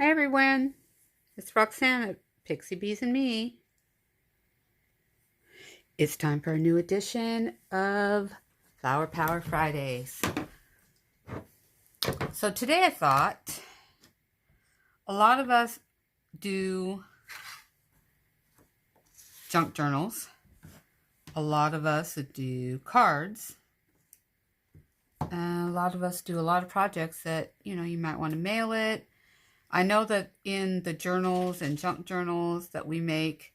Hi everyone, it's Roxanne at Pixie Bees and Me. It's time for a new edition of Flower Power Fridays. So today I thought a lot of us do junk journals. A lot of us do cards. And a lot of us do a lot of projects that, you might want to mail it. I know that in the journals and junk journals that we make,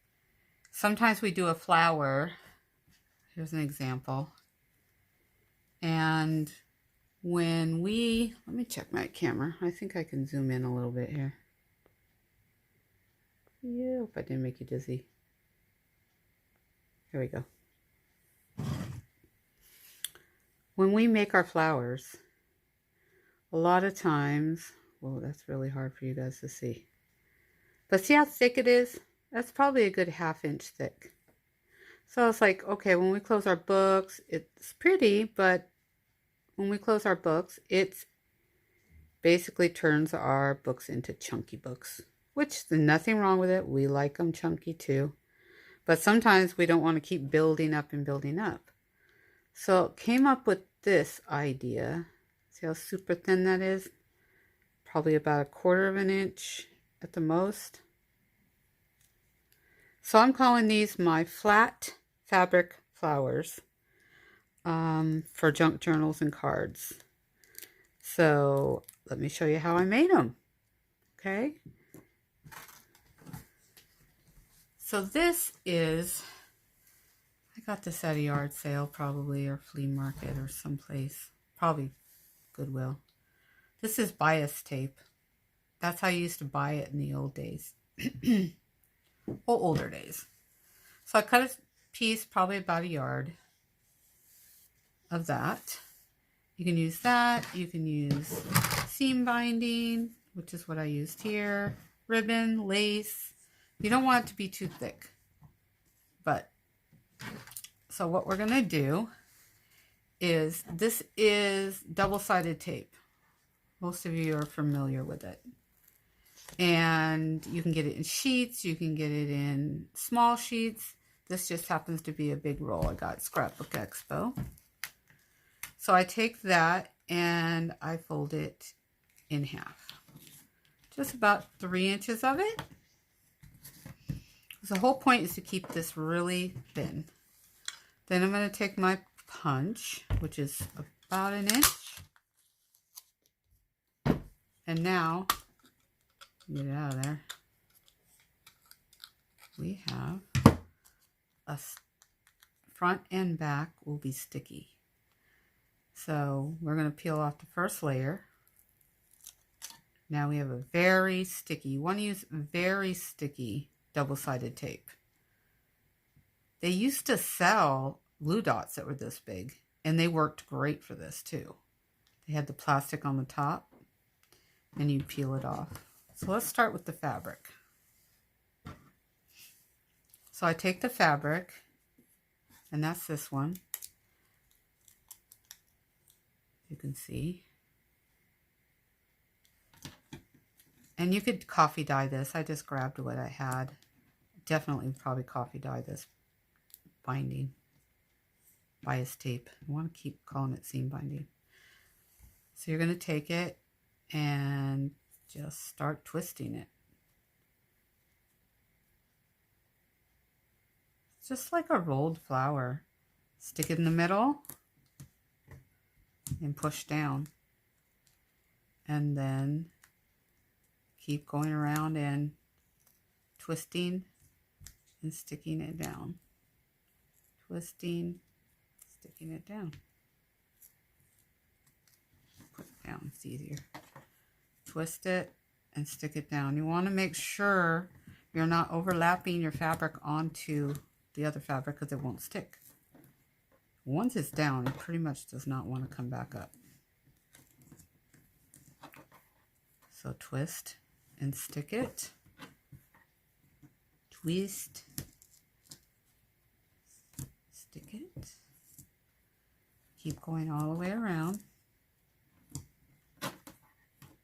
sometimes we do a flower. Here's an example. And when let me check my camera. I think I can zoom in a little bit here. Yeah, hope I didn't make you dizzy. Here we go. When we make our flowers, a lot of times, whoa, that's really hard for you guys to see. But see how thick it is? That's probably a good 1/2 inch thick. So it's like, okay, when we close our books, it's pretty, but when we close our books, it basically turns our books into chunky books, which there's nothing wrong with it. We like them chunky too. But sometimes we don't want to keep building up and building up. So came up with this idea. See how super thin that is? Probably about 1/4 of an inch at the most. So I'm calling these my flat fabric flowers for junk journals and cards. So let me show you how I made them. Okay. So this is, I got this at a yard sale probably, or flea market or someplace, probably Goodwill. This is bias tape. That's how you used to buy it in the old days, or older days. So I cut a piece, probably about a yard of that. You can use that. You can use seam binding, which is what I used here, ribbon, lace. You don't want it to be too thick. But, so what we're going to do is, this is double-sided tape. Most of you are familiar with it. And you can get it in sheets. You can get it in small sheets. This just happens to be a big roll I got at Scrapbook Expo. So I take that and I fold it in half. Just about 3 inches of it. The whole point is to keep this really thin. Then I'm going to take my punch, which is about 1 inch. And now, get it out of there. We have a front and back will be sticky. So we're going to peel off the first layer. Now we have a very sticky, you want to use very sticky double-sided tape. They used to sell glue dots that were this big, and they worked great for this too. They had the plastic on the top, and you peel it off. So let's start with the fabric. So I take the fabric, and that's this one. You can see. And you could coffee dye this. I just grabbed what I had. Definitely probably coffee dye this binding. Bias tape. I want to keep calling it seam binding. So you're going to take it and just start twisting it. It's just like a rolled flower. Stick it in the middle and push down. And then keep going around and twisting and sticking it down. Twisting, sticking it down. Put it down, it's easier. Twist it and stick it down. You want to make sure you're not overlapping your fabric onto the other fabric because it won't stick. Once it's down, it pretty much does not want to come back up. So twist and stick it. Twist. Stick it. Keep going all the way around.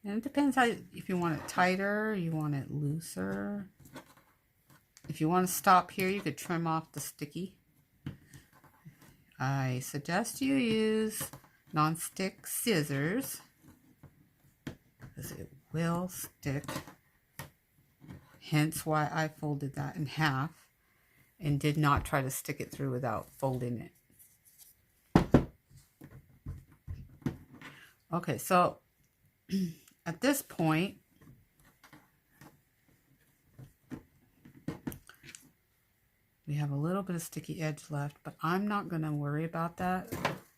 And it depends how, if you want it tighter, you want it looser. If you want to stop here, you could trim off the sticky. I suggest you use non-stick scissors because it will stick. Hence why I folded that in half and did not try to stick it through without folding it. Okay, so at this point, we have a little bit of sticky edge left, but I'm not going to worry about that.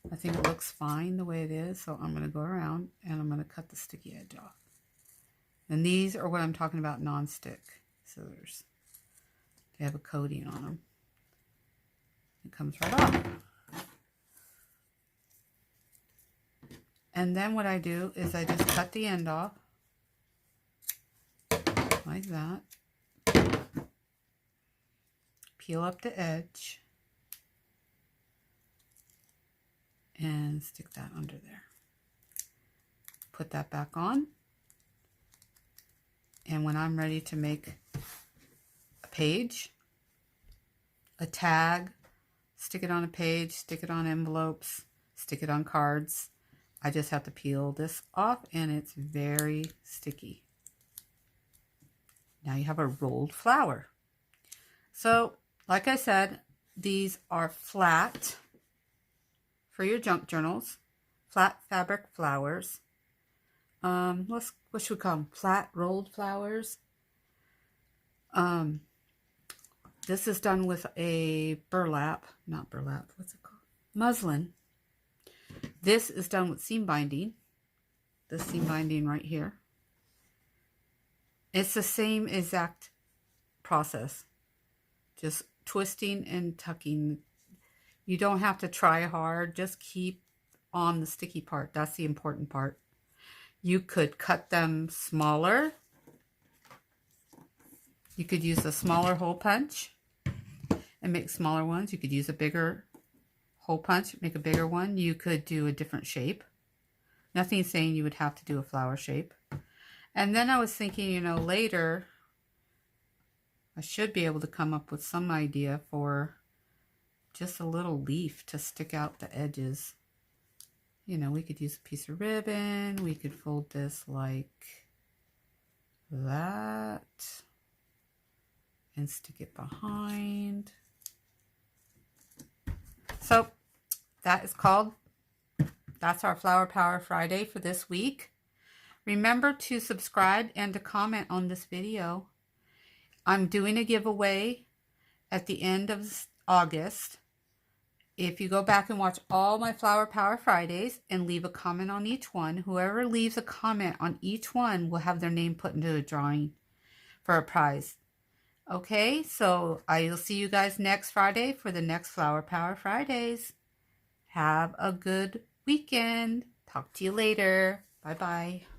I think it looks fine the way it is, so I'm going to go around and I'm going to cut the sticky edge off. And these are what I'm talking about, non-stick scissors. They have a coating on them. It comes right off. And then what I do is I just cut the end off like that. Peel up the edge and stick that under there. Put that back on. And when I'm ready to make a page, a tag, stick it on a page, stick it on envelopes, stick it on cards, I just have to peel this off and it's very sticky. Now you have a rolled flower. So, like I said, these are flat for your junk journals, flat fabric flowers. What should we call them? Flat rolled flowers. This is done with a burlap, not burlap, what's it called? Muslin. This is done with seam binding. This seam binding right here. It's the same exact process. Just twisting and tucking. You don't have to try hard. Just keep on the sticky part. That's the important part. You could cut them smaller. You could use a smaller hole punch and make smaller ones. You could use a bigger hole punch, make a bigger one. You could do a different shape. Nothing saying you would have to do a flower shape. And then I was thinking, you know, later I should be able to come up with some idea for just a little leaf to stick out the edges. You know, we could use a piece of ribbon. We could fold this like that and stick it behind. So that's our Flower Power Friday for this week. Remember to subscribe and to comment on this video. I'm doing a giveaway at the end of August. If you go back and watch all my Flower Power Fridays and leave a comment on each one, whoever leaves a comment on each one will have their name put into a drawing for a prize. Okay, so I'll see you guys next Friday for the next Flower Power Fridays. Have a good weekend. Talk to you later. Bye-bye.